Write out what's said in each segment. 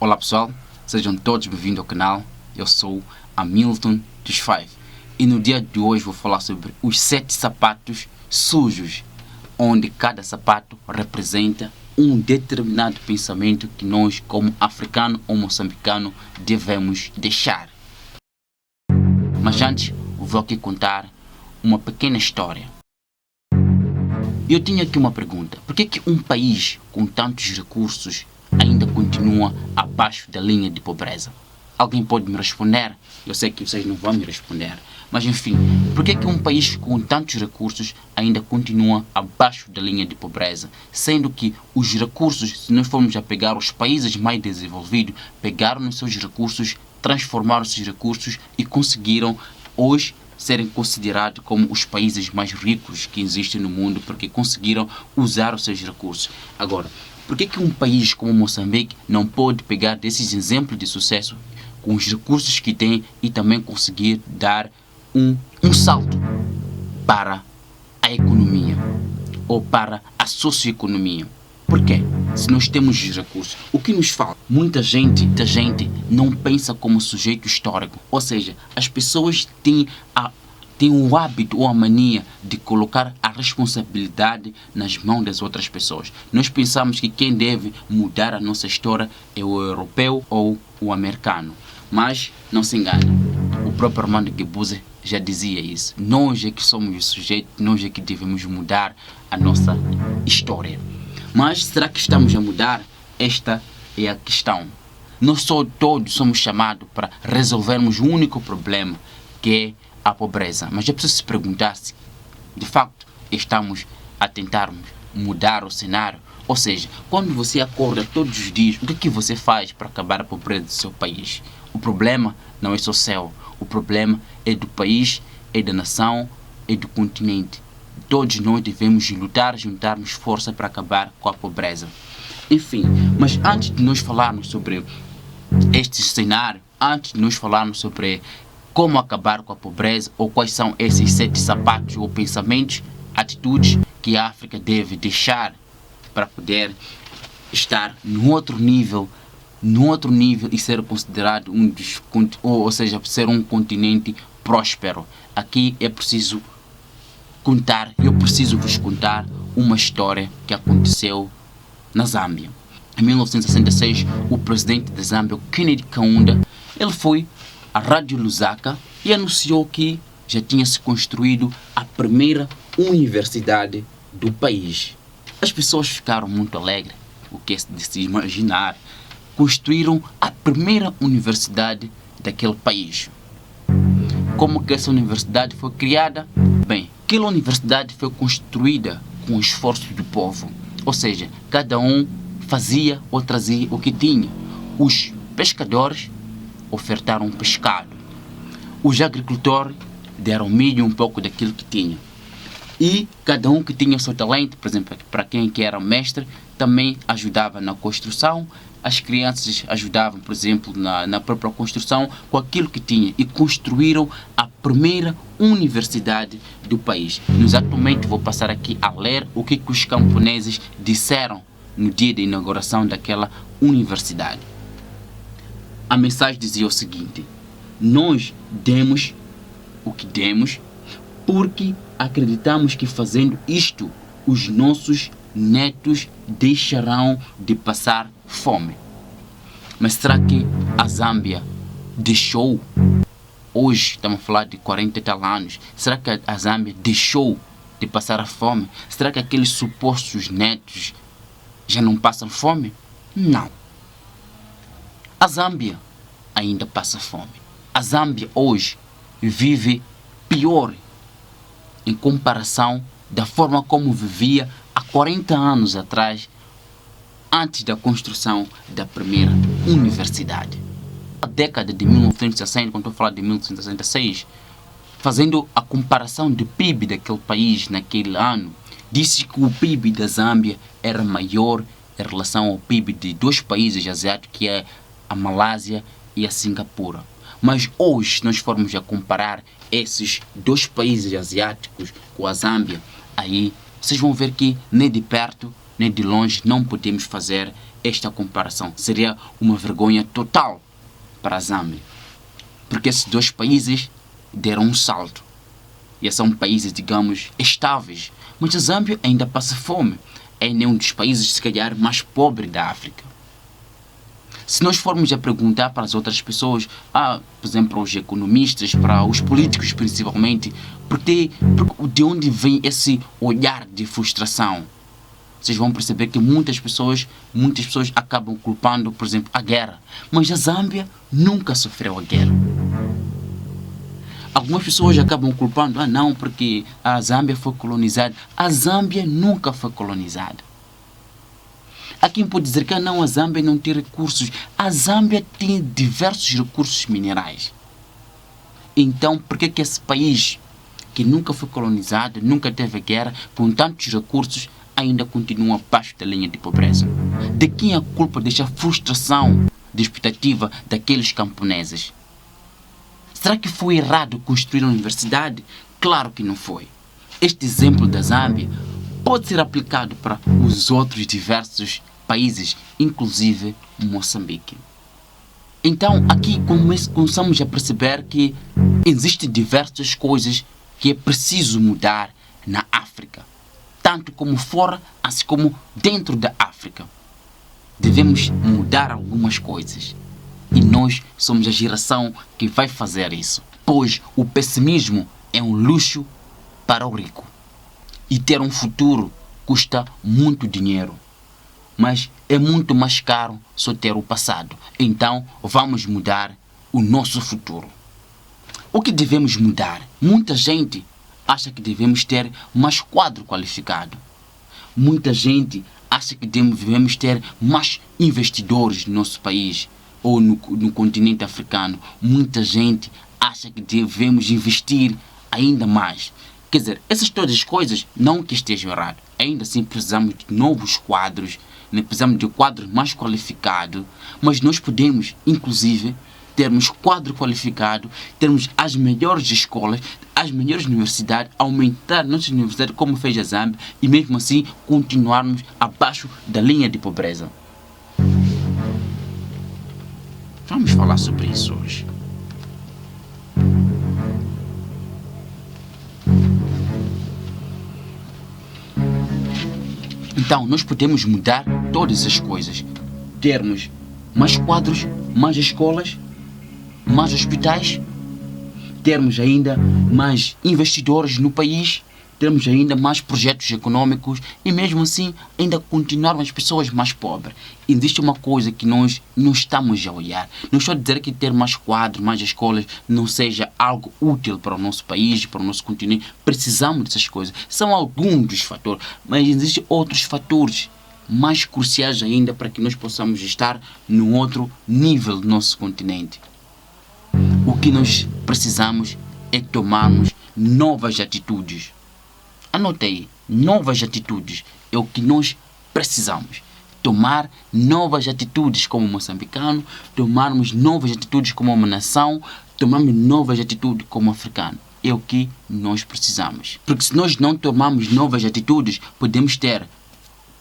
Olá pessoal, sejam todos bem-vindos ao canal. Eu sou Hamilton dos Five e no dia de hoje vou falar sobre os 7 sapatos sujos, onde cada sapato representa um determinado pensamento que nós, como africano ou moçambicano, devemos deixar. Mas antes, vou aqui contar uma pequena história. Eu tinha aqui uma pergunta: por que um país com tantos recursos ainda continua abaixo da linha de pobreza? Alguém pode me responder? Eu sei que vocês não vão me responder, mas enfim, por que um país com tantos recursos ainda continua abaixo da linha de pobreza? Sendo que os recursos, se nós formos a pegar os países mais desenvolvidos, pegaram os seus recursos, transformaram esses recursos e conseguiram hoje serem considerados como os países mais ricos que existem no mundo, porque conseguiram usar os seus recursos. Agora, por que um país como Moçambique não pode pegar desses exemplos de sucesso com os recursos que tem e também conseguir dar um salto para a economia ou para a socioeconomia? Por quê? Se nós temos os recursos, o que nos falta? Muita gente não pensa como sujeito histórico. Ou seja, as pessoas têm o hábito ou a mania de colocar a responsabilidade nas mãos das outras pessoas. Nós pensamos que quem deve mudar a nossa história é o europeu ou o americano. Mas não se engane, o próprio Armando Guebuza já dizia isso. Nós é que somos o sujeito, nós é que devemos mudar a nossa história. Mas será que estamos a mudar? Esta é a questão. Nós todos somos chamados para resolvermos o único problema, que é a pobreza. Mas é preciso se perguntar se, de facto, estamos a tentar mudar o cenário. Ou seja, quando você acorda todos os dias, o que você faz para acabar a pobreza do seu país? O problema não é só seu. O problema é do país, é da nação, é do continente. Todos nós devemos lutar, juntarmos força para acabar com a pobreza. Enfim, mas antes de nós falarmos sobre este cenário, antes de nós falarmos sobre como acabar com a pobreza ou quais são esses 7 sapatos ou pensamentos, atitudes que a África deve deixar para poder estar no outro nível e ser considerado ou seja, ser um continente próspero. Aqui é preciso eu preciso vos contar uma história que aconteceu na Zâmbia. Em 1966, o presidente da Zâmbia, Kennedy Kaunda, ele foi à Rádio Lusaka e anunciou que já tinha se construído a primeira universidade do país. As pessoas ficaram muito alegres, o que é de se imaginar. Construíram a primeira universidade daquele país. Como que essa universidade foi criada? Bem, aquela universidade foi construída com o esforço do povo. Ou seja, cada um fazia ou trazia o que tinha. Os pescadores ofertaram pescado. Os agricultores deram milho, um pouco daquilo que tinha. E cada um que tinha o seu talento, por exemplo, para quem que era mestre, também ajudava na construção. As crianças ajudavam, por exemplo, na própria construção com aquilo que tinha e construíram a primeira universidade do país. Exatamente vou passar aqui a ler o que os camponeses disseram no dia da inauguração daquela universidade. A mensagem dizia o seguinte: nós demos o que demos porque acreditamos que fazendo isto os nossos netos deixarão de passar fome. Mas será que a Zâmbia deixou? Hoje estamos a falar de 40 e tal anos. Será que a Zâmbia deixou de passar a fome? Será que aqueles supostos netos já não passam fome? Não. A Zâmbia ainda passa fome. A Zâmbia hoje vive pior em comparação da forma como vivia há 40 anos atrás, antes da construção da primeira universidade. A década de 1960, quando estou a falar de 1966, fazendo a comparação do PIB daquele país naquele ano, disse que o PIB da Zâmbia era maior em relação ao PIB de 2 países asiáticos, que é a Malásia e a Singapura. Mas hoje, se nós formos a comparar esses 2 países asiáticos com a Zâmbia, aí vocês vão ver que nem de perto nem de longe não podemos fazer esta comparação. Seria uma vergonha total para a Zâmbia, porque esses dois países deram um salto. E são países, digamos, estáveis. Mas a Zâmbia ainda passa fome. É um dos países, se calhar, mais pobres da África. Se nós formos a perguntar para as outras pessoas, por exemplo, para os economistas, para os políticos principalmente, de onde vem esse olhar de frustração? Vocês vão perceber que muitas pessoas acabam culpando, por exemplo, a guerra. Mas a Zâmbia nunca sofreu a guerra. Algumas pessoas acabam culpando, não, porque a Zâmbia foi colonizada. A Zâmbia nunca foi colonizada. Há quem pode dizer que não, a Zâmbia não tem recursos. A Zâmbia tem diversos recursos minerais. Então, por que esse país, que nunca foi colonizado, nunca teve guerra, com tantos recursos, ainda continua abaixo da linha de pobreza? De quem é a culpa desta frustração de expectativa daqueles camponeses? Será que foi errado construir uma universidade? Claro que não foi. Este exemplo da Zâmbia pode ser aplicado para os outros diversos países, inclusive Moçambique. Então, aqui começamos a perceber que existem diversas coisas que é preciso mudar na África, tanto como fora, assim como dentro da África. Devemos mudar algumas coisas. E nós somos a geração que vai fazer isso. Pois o pessimismo é um luxo para o rico. E ter um futuro custa muito dinheiro. Mas é muito mais caro só ter o passado. Então vamos mudar o nosso futuro. O que devemos mudar? Muita gente acha que devemos ter mais quadro qualificado. Muita gente acha que devemos ter mais investidores no nosso país ou no continente africano. Muita gente acha que devemos investir ainda mais. Quer dizer, essas todas as coisas não que estejam erradas. Ainda assim precisamos de novos quadros, precisamos de quadros mais qualificados, mas nós podemos, inclusive, termos quadro qualificado, termos as melhores escolas, as melhores universidades, aumentar nossas universidades como fez a Zâmbia e mesmo assim continuarmos abaixo da linha de pobreza. Vamos falar sobre isso hoje. Então, nós podemos mudar todas as coisas. Termos mais quadros, mais escolas, mais hospitais, termos ainda mais investidores no país, termos ainda mais projetos econômicos e mesmo assim ainda continuarmos as pessoas mais pobres. Existe uma coisa que nós não estamos a olhar. Não estou a dizer que ter mais quadros, mais escolas não seja algo útil para o nosso país, para o nosso continente. Precisamos dessas coisas. São alguns dos fatores, mas existem outros fatores mais cruciais ainda para que nós possamos estar no outro nível do nosso continente. O que nós precisamos é tomarmos novas atitudes. Anote aí, novas atitudes é o que nós precisamos. Tomar novas atitudes como moçambicano, tomarmos novas atitudes como uma nação, tomarmos novas atitudes como africano. É o que nós precisamos. Porque se nós não tomarmos novas atitudes, podemos ter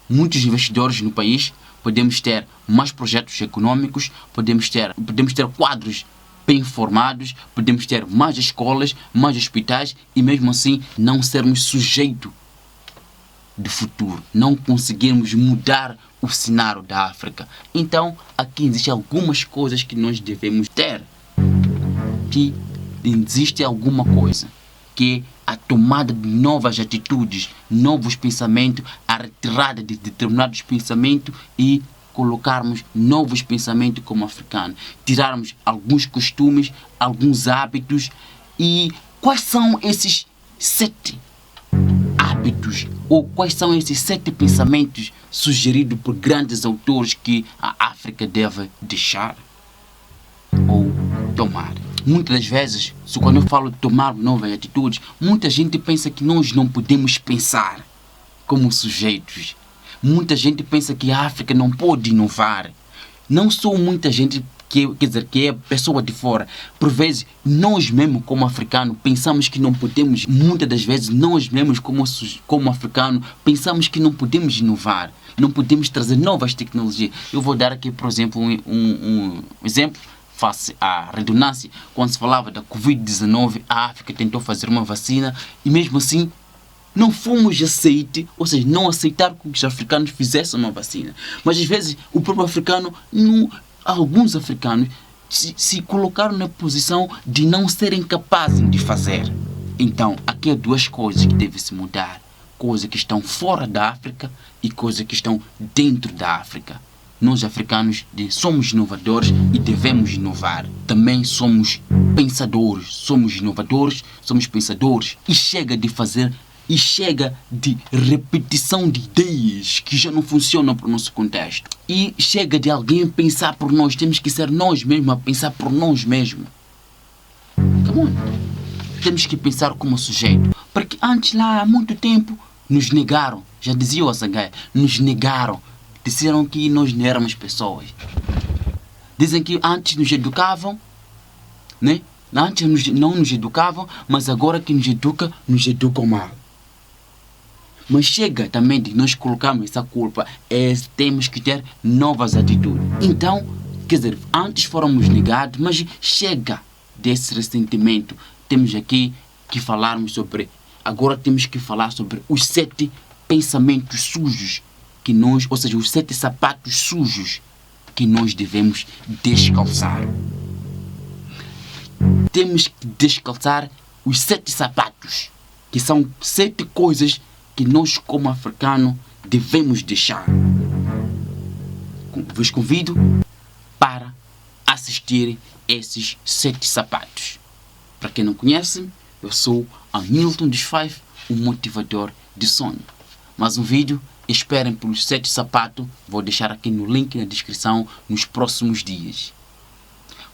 muitos investidores no país, podemos ter mais projetos econômicos, podemos ter quadros bem formados, podemos ter mais escolas, mais hospitais e mesmo assim não sermos sujeitos de futuro, não conseguirmos mudar o cenário da África. Então aqui existem algumas coisas que nós devemos ter. Que existe alguma coisa que é a tomada de novas atitudes, novos pensamentos, a retirada de determinados pensamentos e colocarmos novos pensamentos como africanos, tirarmos alguns costumes, alguns hábitos. E quais são esses 7 hábitos ou quais são esses 7 pensamentos sugeridos por grandes autores que a África deve deixar ou tomar? Muitas das vezes, quando eu falo de tomar novas atitudes, muita gente pensa que nós não podemos pensar como sujeitos. Muita gente pensa que a África não pode inovar. Não só muita gente quer dizer, que é a pessoa de fora. Por vezes, nós mesmos como africanos pensamos que não podemos, muitas das vezes, nós mesmos como africanos pensamos que não podemos inovar, não podemos trazer novas tecnologias. Eu vou dar aqui, por exemplo, um exemplo, face à redundância. Quando se falava da Covid-19, a África tentou fazer uma vacina e mesmo assim não fomos aceitos, ou seja, não aceitaram que os africanos fizessem uma vacina. Mas às vezes o próprio africano, alguns africanos se colocaram na posição de não serem capazes de fazer. Então, aqui há duas coisas que devem se mudar. Coisas que estão fora da África e coisas que estão dentro da África. Nós africanos somos inovadores e devemos inovar. Também somos pensadores. Somos inovadores, somos pensadores. E chega de fazer, e chega de repetição de ideias que já não funcionam para o nosso contexto. E chega de alguém pensar por nós. Temos que ser nós mesmos a pensar por nós mesmos. Come on. Temos que pensar como sujeito. Porque antes, lá há muito tempo, nos negaram. Já dizia o Azagaia, nos negaram. Disseram que nós não éramos pessoas. Dizem que antes nos educavam, né? Antes não nos educavam, mas agora que nos educam mal. Mas chega também de nós colocarmos essa culpa. Temos que ter novas atitudes. Então, quer dizer, antes fomos negados, mas chega desse ressentimento. Temos aqui que falarmos sobre... Agora temos que falar sobre os 7 pensamentos sujos que nós, ou seja, os 7 sapatos sujos que nós devemos descalçar. Temos que descalçar os 7 sapatos, que são 7 coisas que nós como africanos devemos deixar. Vos convido para assistir esses 7 sapatos. Para quem não conhece, eu sou Hamilton dos 5, o motivador de sonho. Mais um vídeo, esperem pelos 7 sapatos, vou deixar aqui no link na descrição nos próximos dias.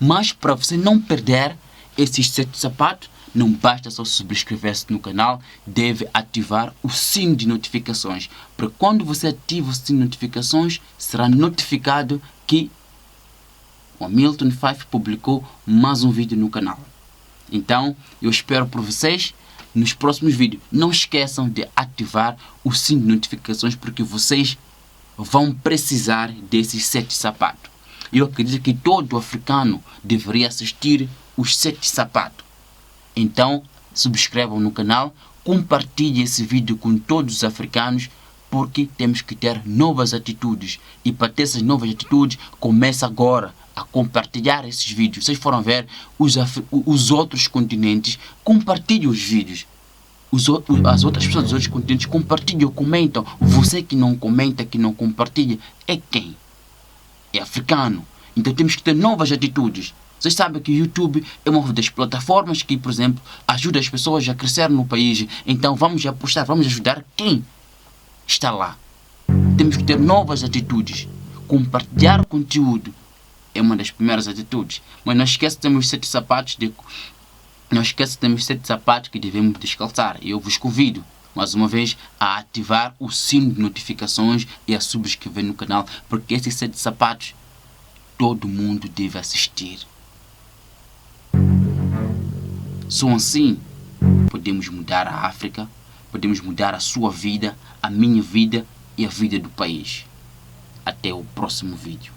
Mas para você não perder esses 7 sapatos, não basta só subscrever-se no canal, deve ativar o sino de notificações. Porque quando você ativa o sino de notificações, será notificado que o Hamilton 5 publicou mais um vídeo no canal. Então, eu espero por vocês nos próximos vídeos. Não esqueçam de ativar o sino de notificações, porque vocês vão precisar desses 7 sapatos. Eu acredito que todo africano deveria assistir os 7 sapatos. Então, subscrevam no canal, compartilhem esse vídeo com todos os africanos, porque temos que ter novas atitudes. E para ter essas novas atitudes, começa agora a compartilhar esses vídeos. Vocês foram ver os outros continentes, compartilhem os vídeos. As outras pessoas dos outros continentes compartilham, comentam. Você que não comenta, que não compartilha, é quem? É africano. Então temos que ter novas atitudes. Vocês sabem que o YouTube é uma das plataformas que, por exemplo, ajuda as pessoas a crescer no país. Então vamos apostar, vamos ajudar quem está lá. Temos que ter novas atitudes. Compartilhar conteúdo é uma das primeiras atitudes. Mas não esqueça, temos 7 sapatos que devemos descalçar. Eu vos convido, mais uma vez, a ativar o sino de notificações e a subscrever no canal, porque esses 7 sapatos todo mundo deve assistir. Só assim podemos mudar a África, podemos mudar a sua vida, a minha vida e a vida do país. Até o próximo vídeo.